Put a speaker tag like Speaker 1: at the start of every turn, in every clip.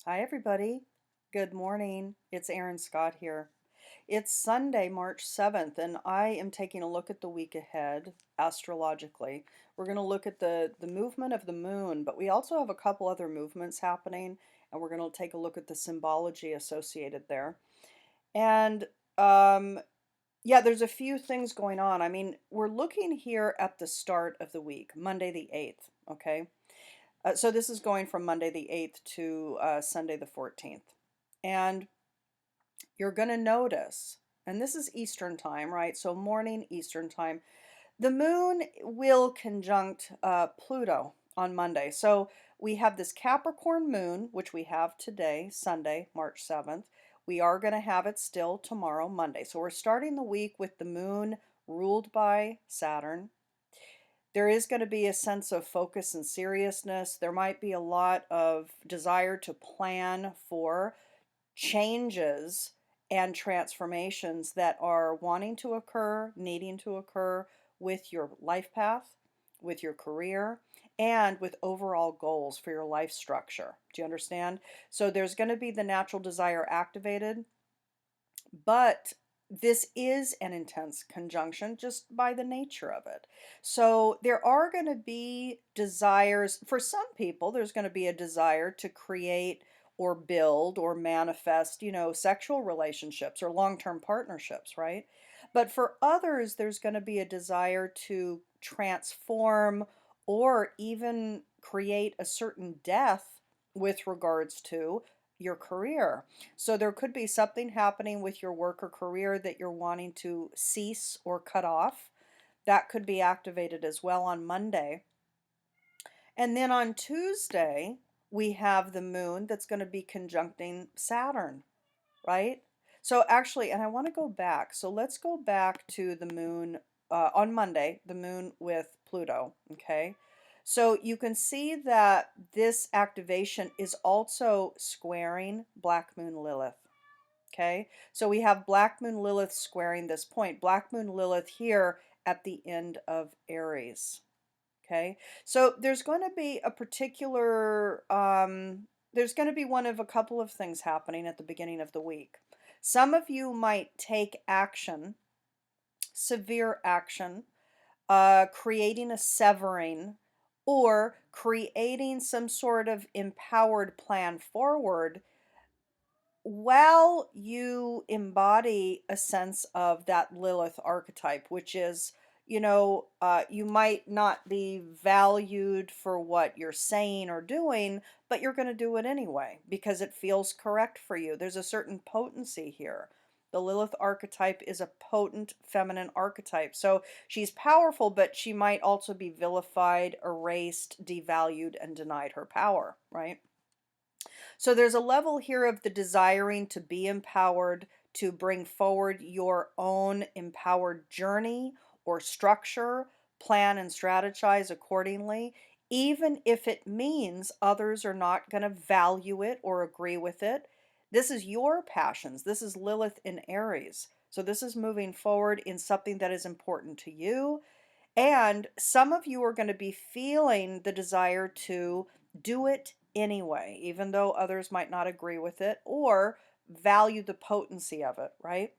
Speaker 1: Hi, everybody. Good morning. It's Erin Scott here. It's Sunday, March 7th, and I am taking a look at the week ahead astrologically. We're going to look at the movement of the moon, but we also have a couple other movements happening, and we're going to take a look at the symbology associated there. And yeah, there's a few things going on. I mean, we're looking here at the start of the week, Monday the 8th, okay? So this is going from Monday the 8th to Sunday the 14th. And you're going to notice, and this is Eastern time, right? So morning Eastern time, the moon will conjunct Pluto on Monday. So we have this Capricorn moon, which we have today, Sunday, March 7th. We are going to have it still tomorrow, Monday. So we're starting the week with the moon ruled by Saturn. There is going to be a sense of focus and seriousness. There might be a lot of desire to plan for changes and transformations that are wanting to occur, needing to occur with your life path, with your career, and with overall goals for your life structure. Do you understand? So there's going to be the natural desire activated, but this is an intense conjunction just by the nature of it. So there are going to be desires. For some people, there's going to be a desire to create or build or manifest, sexual relationships or long-term partnerships, right? But for others, there's going to be a desire to transform or even create a certain death with regards to your career. So there could be something happening with your work or career that you're wanting to cease or cut off. That could be activated as well on Monday. And then on Tuesday, we have the moon that's going to be conjuncting Saturn, right? So actually, and I want to go back. So let's go back to the moon on Monday, the moon with Pluto, okay? So you can see that this activation is also squaring Black Moon Lilith. Okay, so we have Black Moon Lilith squaring this point. Black Moon Lilith here at the end of Aries. Okay, so there's going to be a particular, there's going to be one of a couple of things happening at the beginning of the week. Some of you might take action, severe action, creating a severing or creating some sort of empowered plan forward while you embody a sense of that Lilith archetype, which is, you might not be valued for what you're saying or doing, but you're going to do it anyway because it feels correct for you. There's a certain potency here. The Lilith archetype is a potent feminine archetype. So she's powerful, but she might also be vilified, erased, devalued, and denied her power, right? So there's a level here of the desiring to be empowered, to bring forward your own empowered journey or structure, plan and strategize accordingly, even if it means others are not going to value it or agree with it. This is your passions. This is Lilith in Aries. So this is moving forward in something that is important to you. And some of you are going to be feeling the desire to do it anyway, even though others might not agree with it or value the potency of it, right?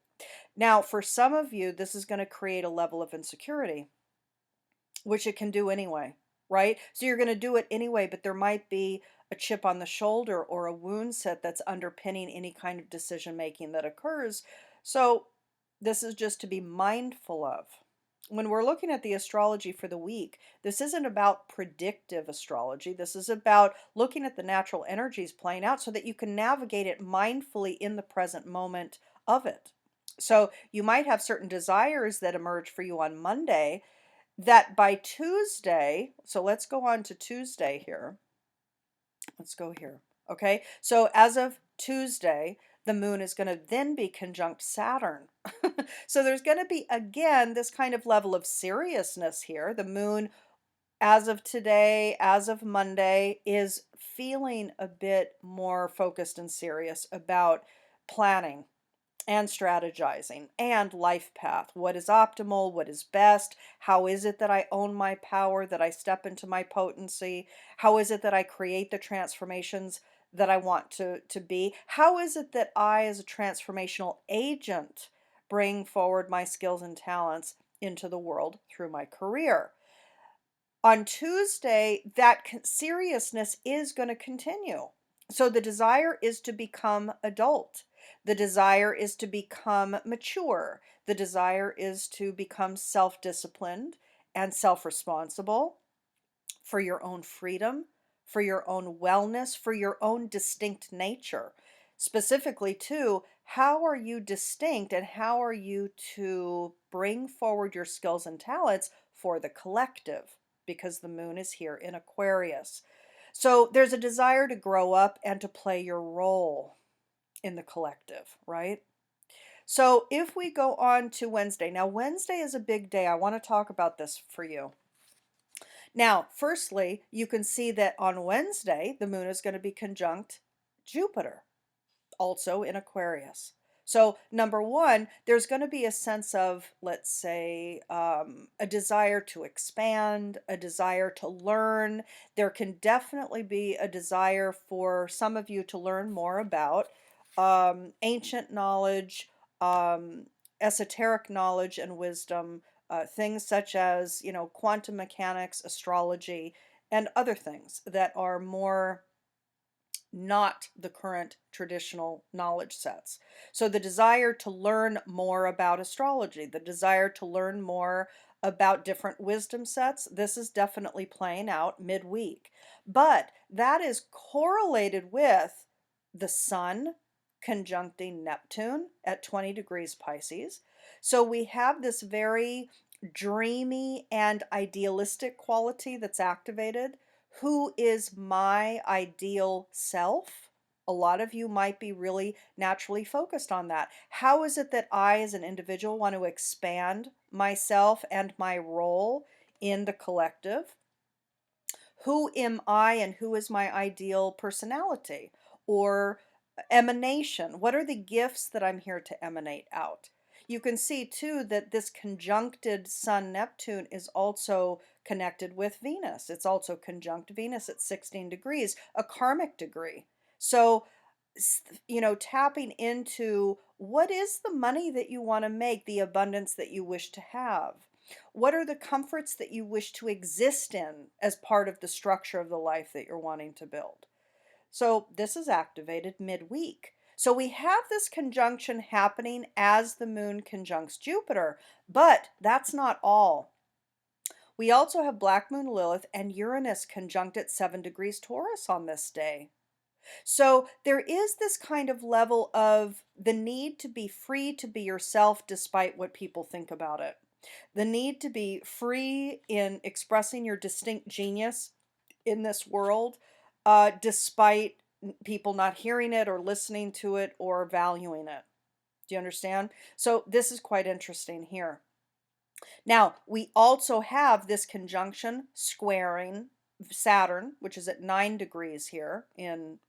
Speaker 1: Now, for some of you, this is going to create a level of insecurity, which it can do anyway, right? So you're going to do it anyway, but there might be a chip on the shoulder or a wound set that's underpinning any kind of decision making that occurs. So this is just to be mindful of. When we're looking at the astrology for the week, this isn't about predictive astrology. This is about looking at the natural energies playing out so that you can navigate it mindfully in the present moment of it. So you might have certain desires that emerge for you on Monday that by Tuesday, so let's go on to Tuesday here. Let's go here. Okay, so as of Tuesday, the moon is going to then be conjunct Saturn. So there's going to be, again, this kind of level of seriousness here. The moon, as of today, as of Monday, is feeling a bit more focused and serious about planning and strategizing and life path. What is optimal? What is best? How is it that I own my power, that I step into my potency? How is it that I create the transformations that I want to be? How is it that I, as a transformational agent, bring forward my skills and talents into the world through my career? On Tuesday, that seriousness is going to continue. So the desire is to become adult. The desire is to become mature. The desire is to become self disciplined and self responsible for your own freedom, for your own wellness, for your own distinct nature. Specifically, too, how are you distinct and how are you to bring forward your skills and talents for the collective? Because the moon is here in Aquarius. So there's a desire to grow up and to play your role in the collective, right? So if we go on to Wednesday, now Wednesday is a big day. I want to talk about this for you. Now, firstly, you can see that on Wednesday, the moon is going to be conjunct Jupiter, also in Aquarius. So, number one, there's going to be a sense of, let's say, a desire to expand, a desire to learn. There can definitely be a desire for some of you to learn more about ancient knowledge, um, esoteric knowledge, and wisdom. Things such as, quantum mechanics, astrology, and other things that are more not the current traditional knowledge sets. So the desire to learn more about astrology, the desire to learn more about different wisdom sets, this is definitely playing out midweek. But that is correlated with the sun conjuncting Neptune at 20 degrees Pisces. So we have this very dreamy and idealistic quality that's activated. Who is my ideal self? A lot of you might be really naturally focused on that. How is it that I, as an individual, want to expand myself and my role in the collective? Who am I and who is my ideal personality or emanation? What are the gifts that I'm here to emanate out? You can see too that this conjuncted Sun Neptune is also connected with Venus. It's also conjunct Venus at 16 degrees, a karmic degree. So, tapping into what is the money that you want to make, the abundance that you wish to have. What are the comforts that you wish to exist in as part of the structure of the life that you're wanting to build? So this is activated midweek. So we have this conjunction happening as the moon conjuncts Jupiter, but that's not all. We also have Black Moon Lilith and Uranus conjunct at 7 degrees Taurus on this day. So there is this kind of level of the need to be free to be yourself despite what people think about it. The need to be free in expressing your distinct genius in this world, despite people not hearing it or listening to it or valuing it. Do you understand? So this is quite interesting here. Now, we also have this conjunction squaring Saturn, which is at 9 degrees here in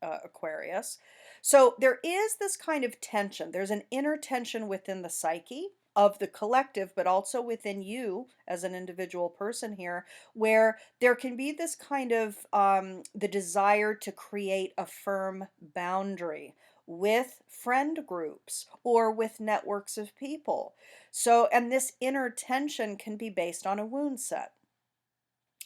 Speaker 1: Aquarius. So there is this kind of tension. There's an inner tension within the psyche of the collective, but also within you as an individual person here, where there can be this kind of the desire to create a firm boundary with friend groups or with networks of people. So, and this inner tension can be based on a wound set.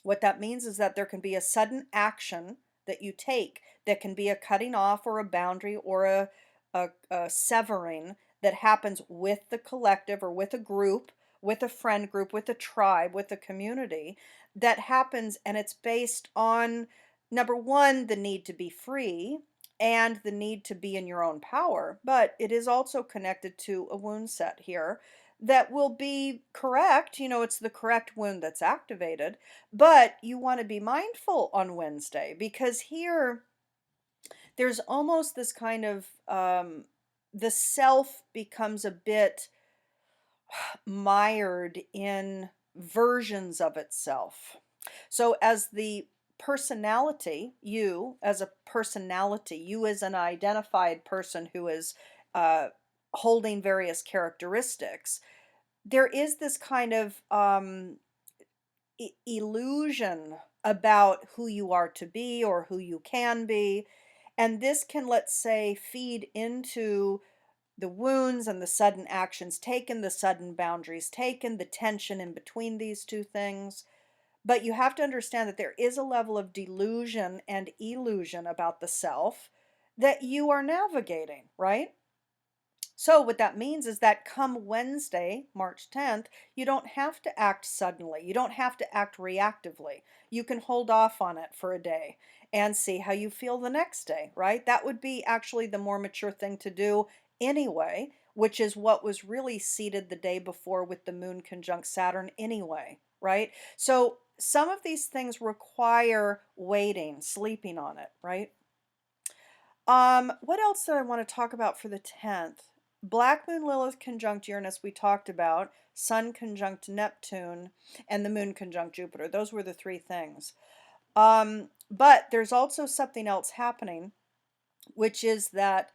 Speaker 1: What that means is that there can be a sudden action that you take that can be a cutting off or a boundary or a severing that happens with the collective or with a group, with a friend group, with a tribe, with a community that happens, and it's based on number one, the need to be free and the need to be in your own power, but it is also connected to a wound set here that will be correct. It's the correct wound that's activated, but you want to be mindful on Wednesday because here there's almost this kind of the self becomes a bit mired in versions of itself. So, as the personality, you as a personality, you as an identified person who is uh, holding various characteristics, there is this kind of illusion about who you are to be or who you can be. And this can, let's say, feed into the wounds and the sudden actions taken, the sudden boundaries taken, the tension in between these two things. But you have to understand that there is a level of delusion and illusion about the self that you are navigating, right? So what that means is that come Wednesday, March 10th, you don't have to act suddenly. You don't have to act reactively. You can hold off on it for a day and see how you feel the next day, right? That would be actually the more mature thing to do anyway, which is what was really seeded the day before with the moon conjunct Saturn anyway, right? So some of these things require waiting, sleeping on it, right? What else did I want to talk about for the 10th? Black Moon Lilith conjunct Uranus we talked about, Sun conjunct Neptune, and the Moon conjunct Jupiter. Those were the three things. But there's also something else happening, which is that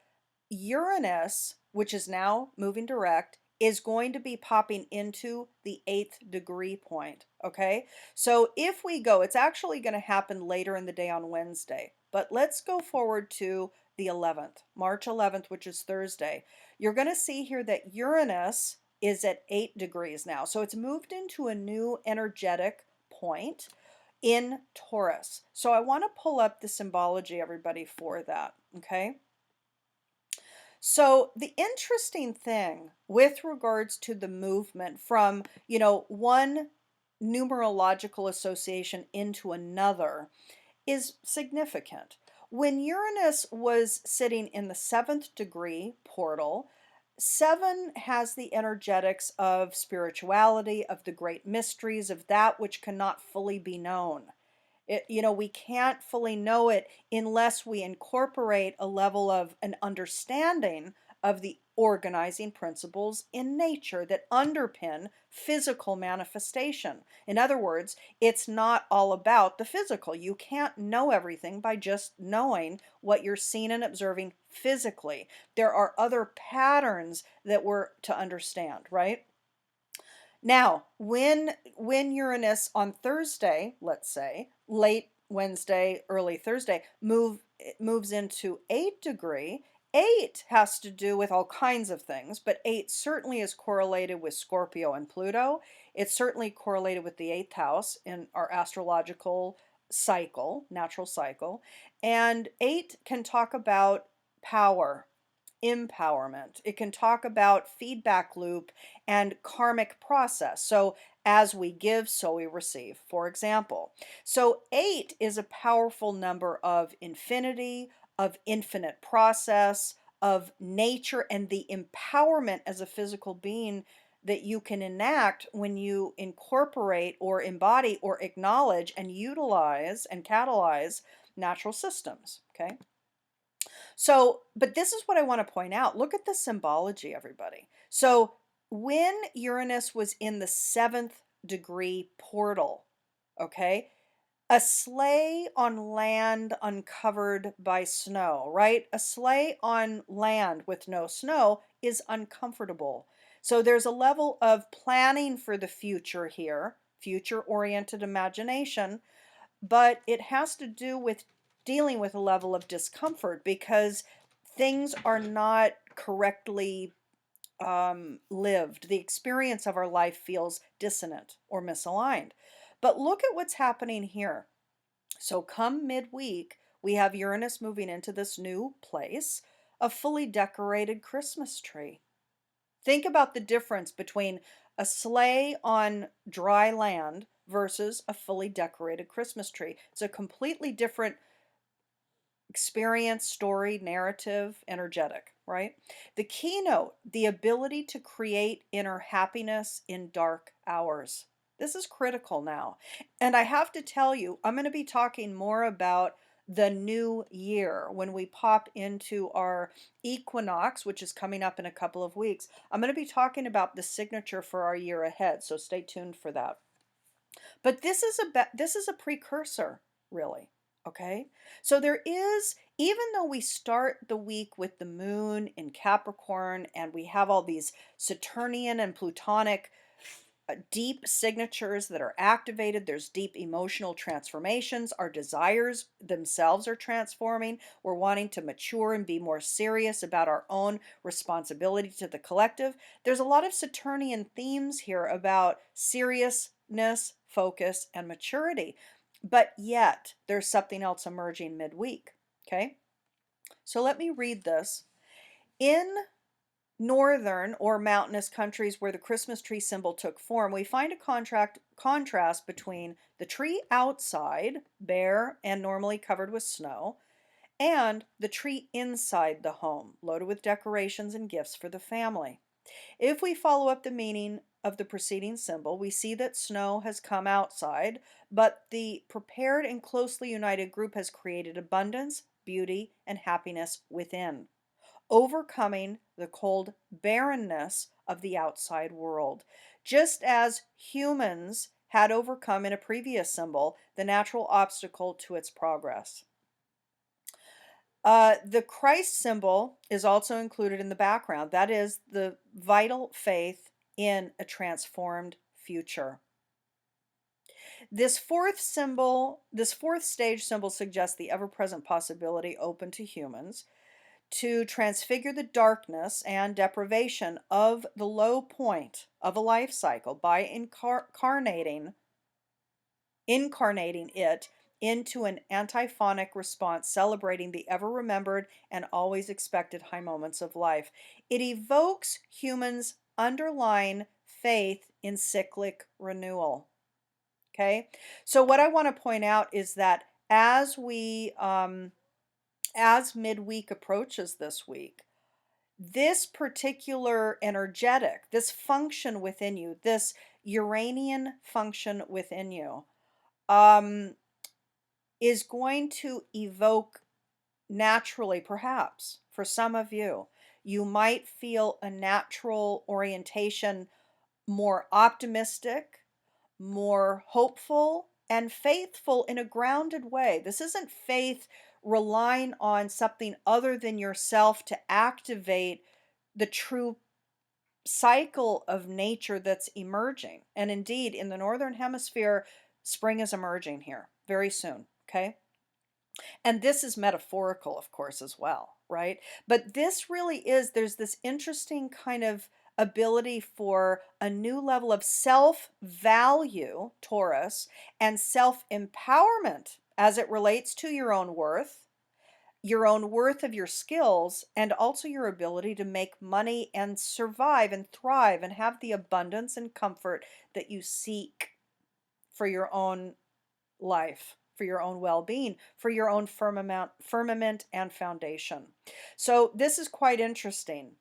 Speaker 1: Uranus, which is now moving direct, is going to be popping into the 8th degree point. Okay, so if we go, it's actually going to happen later in the day on Wednesday, but let's go forward to the 11th, March 11th, which is Thursday. You're going to see here that Uranus is at 8 degrees now, so it's moved into a new energetic point in Taurus. So I want to pull up the symbology, everybody, for that. Okay. So the interesting thing with regards to the movement from, one numerological association into another is significant. When Uranus was sitting in the 7th degree portal, 7 has the energetics of spirituality, of the great mysteries, of that which cannot fully be known. We can't fully know it unless we incorporate a level of an understanding of the organizing principles in nature that underpin physical manifestation. In other words, it's not all about the physical. You can't know everything by just knowing what you're seeing and observing physically. There are other patterns that we're to understand, right? Now, when Uranus on Thursday, let's say, late Wednesday, early Thursday, moves into 8 degree, 8 has to do with all kinds of things, but 8 certainly is correlated with Scorpio and Pluto. It's certainly correlated with the 8th house in our astrological cycle, natural cycle. And 8 can talk about power, empowerment. It can talk about feedback loop and karmic process. So as we give, so we receive, for example. So 8 is a powerful number of infinity, of infinite process, of nature, and the empowerment as a physical being that you can enact when you incorporate or embody or acknowledge and utilize and catalyze natural systems. Okay. So, but this is what I want to point out. Look at the symbology, everybody. So, when Uranus was in the 7th degree portal, okay, a sleigh on land uncovered by snow, right? A sleigh on land with no snow is uncomfortable. So, there's a level of planning for the future here, future oriented imagination, but it has to do with dealing with a level of discomfort because things are not correctly lived. The experience of our life feels dissonant or misaligned. But look at what's happening here. So, come midweek, we have Uranus moving into this new place, a fully decorated Christmas tree. Think about the difference between a sleigh on dry land versus a fully decorated Christmas tree. It's a completely different experience, story, narrative, energetic, right? The keynote, the ability to create inner happiness in dark hours. This is critical now. And I have to tell you, I'm going to be talking more about the new year when we pop into our equinox, which is coming up in a couple of weeks. I'm going to be talking about the signature for our year ahead, so stay tuned for that. But this is a precursor, really. Okay? So there is, even though we start the week with the moon in Capricorn and we have all these Saturnian and Plutonic deep signatures that are activated. There's deep emotional transformations. Our desires themselves are transforming. We're wanting to mature and be more serious about our own responsibility to the collective. There's a lot of Saturnian themes here about seriousness, focus, and maturity. But yet, there's something else emerging midweek. Okay? So let me read this. In northern or mountainous countries where the Christmas tree symbol took form, we find a contrast between the tree outside, bare and normally covered with snow, and the tree inside the home, loaded with decorations and gifts for the family. If we follow up the meaning of the preceding symbol, we see that snow has come outside, but the prepared and closely united group has created abundance, beauty, and happiness within, overcoming the cold barrenness of the outside world. Just as humans had overcome in a previous symbol the natural obstacle to its progress. The Christ symbol is also included in the background. That is the vital faith in a transformed future. This fourth stage symbol suggests the ever-present possibility open to humans to transfigure the darkness and deprivation of the low point of a life cycle by incarnating it into an antiphonic response celebrating the ever-remembered and always expected high moments of life. It evokes humans' underlying faith in cyclic renewal. Okay? So what I want to point out is that as midweek approaches this week, this particular energetic, this function within you, this Uranian function within you, is going to evoke naturally, perhaps, for some of you. You might feel a natural orientation, more optimistic, more hopeful, and faithful in a grounded way. This isn't faith relying on something other than yourself to activate the true cycle of nature that's emerging. And indeed, in the Northern Hemisphere, spring is emerging here very soon, okay? And this is metaphorical, of course, as well, right? But this really is, there's this interesting kind of ability for a new level of self-value, Taurus, and self-empowerment as it relates to your own worth of your skills, and also your ability to make money and survive and thrive and have the abundance and comfort that you seek for your own life, for your own well-being, for your own firmament and foundation. So this is quite interesting.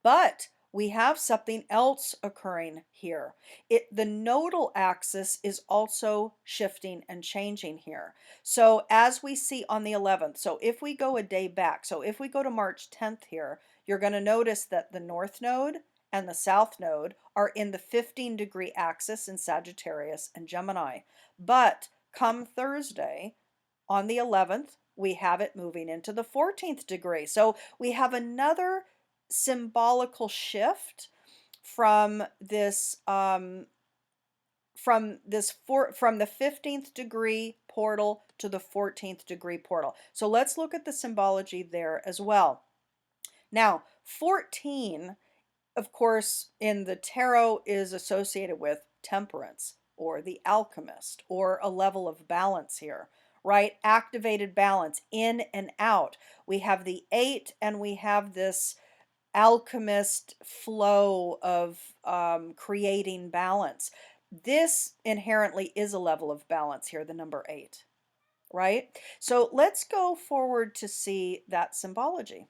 Speaker 1: But we have something else occurring here. The nodal axis is also shifting and changing here. So as we see on the 11th, so if we go a day back, so if we go to March 10th here, you're going to notice that the North Node and the South Node are in the 15-degree axis in Sagittarius and Gemini. But come Thursday, on the 11th, we have it moving into the 14th degree. So we have another symbolical shift from this from the 15th degree portal to the 14th degree portal. So let's look at the symbology there as well. Now, 14, of course, in the tarot is associated with temperance or the alchemist or a level of balance here, right? Activated balance in and out. We have the 8 and we have this alchemist flow of creating balance. This inherently is a level of balance here, the number 8, right? So let's go forward to see that symbology.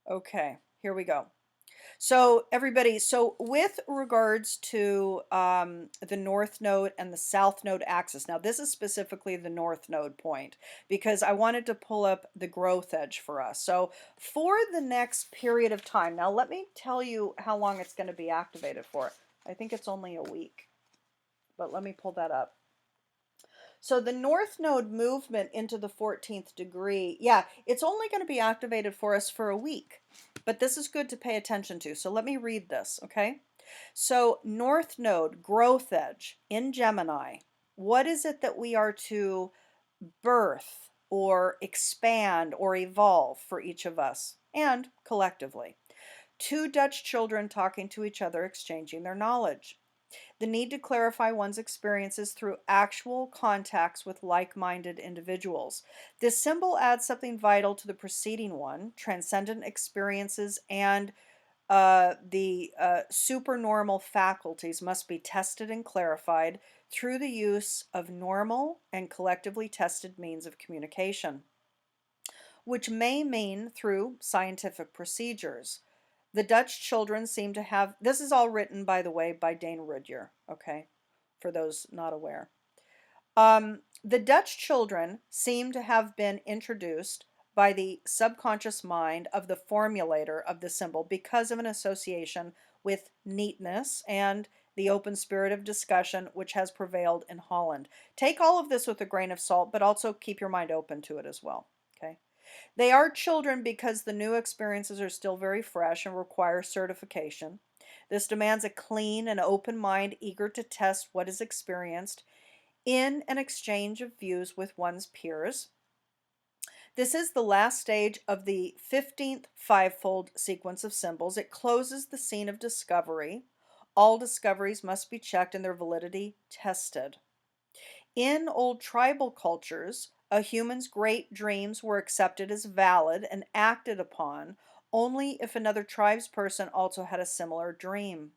Speaker 1: Okay, here we go. So everybody, so with regards to the North Node and the South Node axis, now this is specifically the North Node point because I wanted to pull up the growth edge for us. So for the next period of time, now let me tell you how long it's going to be activated for. I think it's only a week, but let me pull that up. So the North Node movement into the 14th degree, yeah, it's only going to be activated for us for a week, but this is good to pay attention to. So let me read this, okay? So North Node, growth edge in Gemini. What is it that we are to birth or expand or evolve for each of us and collectively? Two Dutch children talking to each other, exchanging their knowledge. The need to clarify one's experiences through actual contacts with like-minded individuals. This symbol adds something vital to the preceding one, transcendent experiences and the supernormal faculties must be tested and clarified through the use of normal and collectively tested means of communication, which may mean through scientific procedures. The Dutch children seem to have, this is all written, by the way, by Dane Rudhyar, okay, for those not aware. The Dutch children seem to have been introduced by the subconscious mind of the formulator of the symbol because of an association with neatness and the open spirit of discussion which has prevailed in Holland. Take all of this with a grain of salt, but also keep your mind open to it as well, okay? They are children because the new experiences are still very fresh and require certification. This demands a clean and open mind eager to test what is experienced in an exchange of views with one's peers. This is the last stage of the 15th fivefold sequence of symbols. It closes the scene of discovery. All discoveries must be checked and their validity tested. In old tribal cultures, a human's great dreams were accepted as valid and acted upon only if another tribesperson also had a similar dream.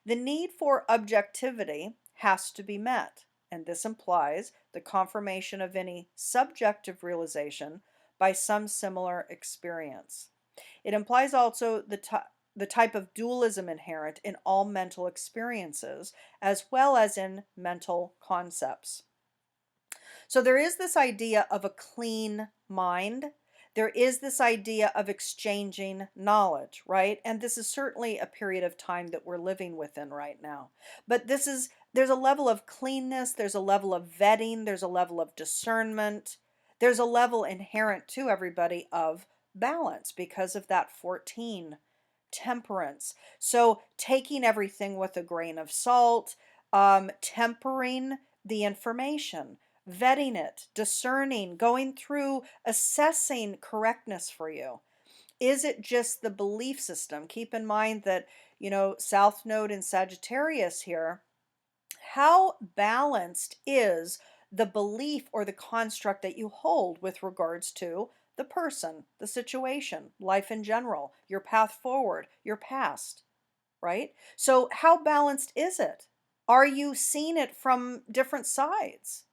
Speaker 1: The need for objectivity has to be met, and this implies the confirmation of any subjective realization by some similar experience. It implies also the type of dualism inherent in all mental experiences, as well as in mental concepts. So there is this idea of a clean mind. There is this idea of exchanging knowledge, right? And this is certainly a period of time that we're living within right now. But there's a level of cleanness, there's a level of vetting, there's a level of discernment, there's a level inherent to everybody of balance because of that 14 temperance. So taking everything with a grain of salt, tempering the information, vetting it, discerning, going through, assessing correctness for you. Is it just the belief system? Keep in mind that, South Node in Sagittarius here, how balanced is the belief or the construct that you hold with regards to the person, the situation, life in general, your path forward, your past, right? So how balanced is it? Are you seeing it from different sides?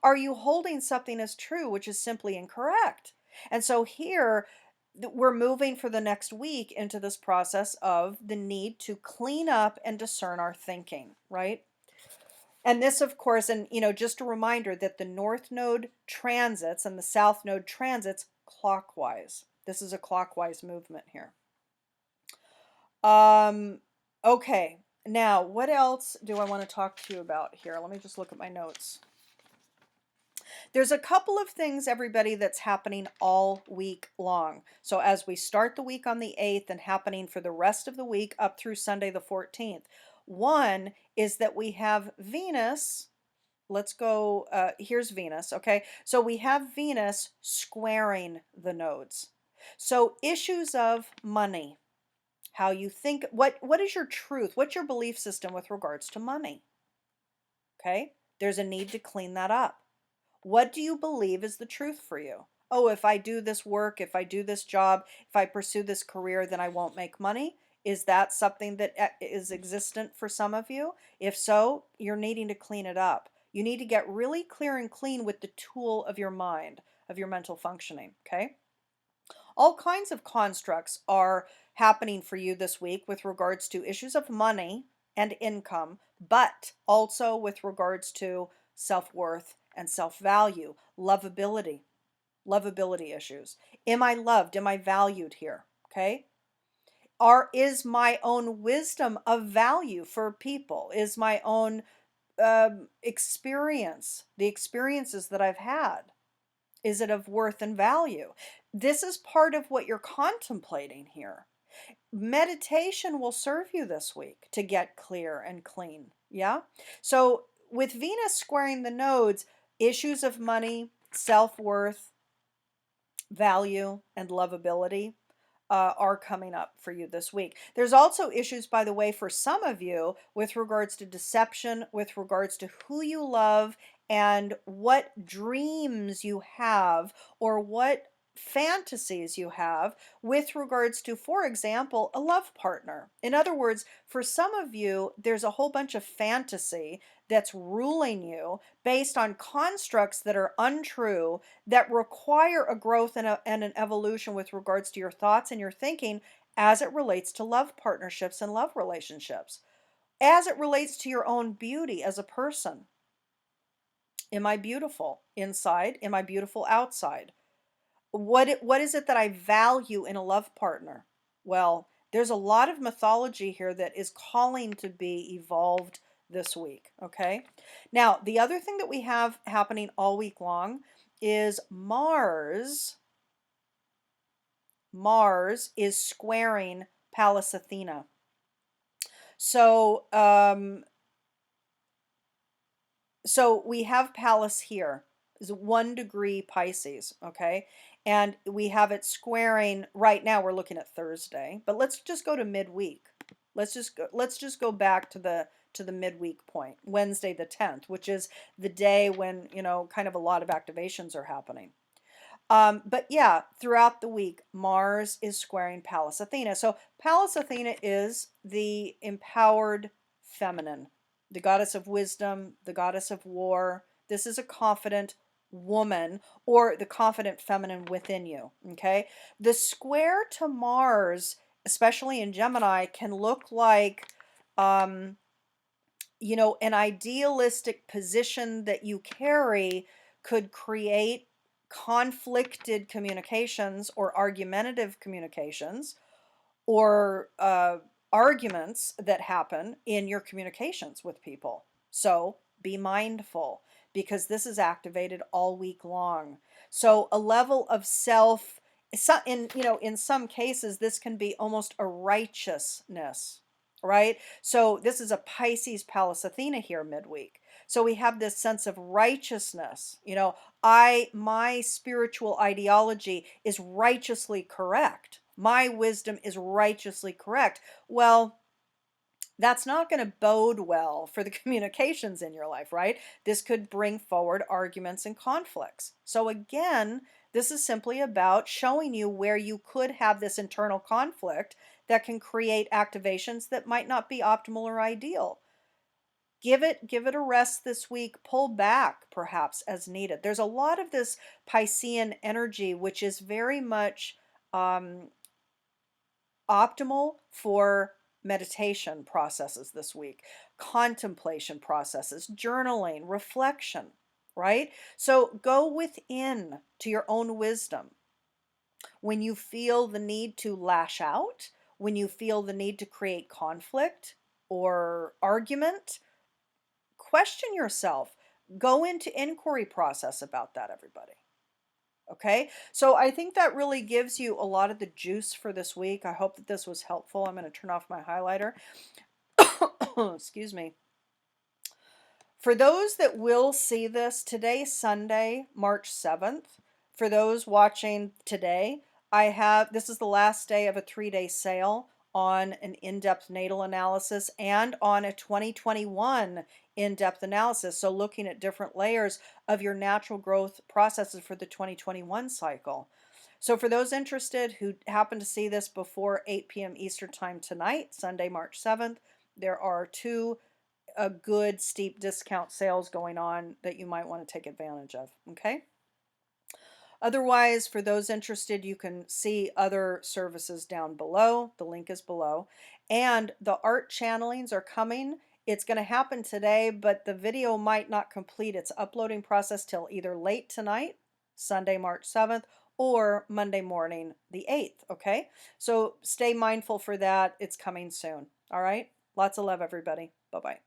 Speaker 1: Are you holding something as true, which is simply incorrect? And so here, we're moving for the next week into this process of the need to clean up and discern our thinking, right? And this, of course, and just a reminder that the North Node transits and the South Node transits clockwise. This is a clockwise movement here. Okay, now what else do I want to talk to you about here? Let me just look at my notes. There's a couple of things, everybody, that's happening all week long. So as we start the week on the 8th and happening for the rest of the week up through Sunday the 14th. One is that we have Venus. Let's go, here's Venus, okay? So we have Venus squaring the nodes. So issues of money, how you think, what is your truth? What's your belief system with regards to money? Okay? There's a need to clean that up. What do you believe is the truth for you? Oh, if I do this work, if I do this job, if I pursue this career, then I won't make money. Is that something that is existent for some of you? If so, you're needing to clean it up. You need to get really clear and clean with the tool of your mind, of your mental functioning, okay? All kinds of constructs are happening for you this week with regards to issues of money and income, but also with regards to self-worth and self-value, lovability issues. Am I loved? Am I valued here? Okay? Is my own wisdom of value for people? Is my own experience, the experiences that I've had? Is it of worth and value? This is part of what you're contemplating here. Meditation will serve you this week to get clear and clean. Yeah. So with Venus squaring the nodes, issues of money, self-worth, value, and lovability are coming up for you this week. There's also issues, by the way, for some of you with regards to deception, with regards to who you love and what dreams you have or what fantasies you have with regards to, for example, a love partner. In other words, for some of you, there's a whole bunch of fantasy that's ruling you based on constructs that are untrue, that require a growth and an evolution with regards to your thoughts and your thinking as it relates to love partnerships and love relationships, as it relates to your own beauty as a person. Am I beautiful inside? Am I beautiful outside? What is it that I value in a love partner? Well, there's a lot of mythology here that is calling to be evolved this week, okay? Now, the other thing that we have happening all week long is Mars is squaring Pallas Athena. So, so we have Pallas here, is 1 degree Pisces, okay? And we have it squaring, right now we're looking at Thursday, but let's just go to midweek. Let's just go back to the midweek point, Wednesday the 10th, which is the day when, you know, kind of a lot of activations are happening. But yeah, throughout the week, Mars is squaring Pallas Athena. So Pallas Athena is the empowered feminine, the goddess of wisdom, the goddess of war. This is a confident woman or the confident feminine within you, okay? The square to Mars, especially in Gemini, can look like, you know, an idealistic position that you carry could create conflicted communications or argumentative communications or arguments that happen in your communications with people. So be mindful because this is activated all week long. So a level of self, in some cases, this can be almost a righteousness, right? So this is a Pisces Pallas Athena here midweek. So we have this sense of righteousness. You know, my spiritual ideology is righteously correct. My wisdom is righteously correct. Well, that's not going to bode well for the communications in your life, right? This could bring forward arguments and conflicts. So again, this is simply about showing you where you could have this internal conflict that can create activations that might not be optimal or ideal. Give it a rest this week. Pull back perhaps as needed. There's a lot of this Piscean energy, which is very much optimal for meditation processes this week, contemplation processes, journaling, reflection, right? So go within to your own wisdom. When you feel the need to lash out, when you feel the need to create conflict or argument, question yourself. Go into inquiry process about that, everybody. Okay, so I think that really gives you a lot of the juice for this week. I hope that this was helpful. I'm going to turn off my highlighter. Excuse me. For those that will see this, today, Sunday, March 7th, for those watching today, this is the last day of a 3-day sale on an in-depth natal analysis and on a 2021 in-depth analysis. So looking at different layers of your natural growth processes for the 2021 cycle. So for those interested who happen to see this before 8 p.m. Eastern Time tonight, Sunday, March 7th, there are two good steep discount sales going on that you might want to take advantage of, okay? Otherwise, for those interested, you can see other services down below. The link is below. And the art channelings are coming. It's going to happen today, but the video might not complete its uploading process till either late tonight, Sunday, March 7th, or Monday morning, the 8th, okay? So stay mindful for that. It's coming soon, all right? Lots of love, everybody. Bye-bye.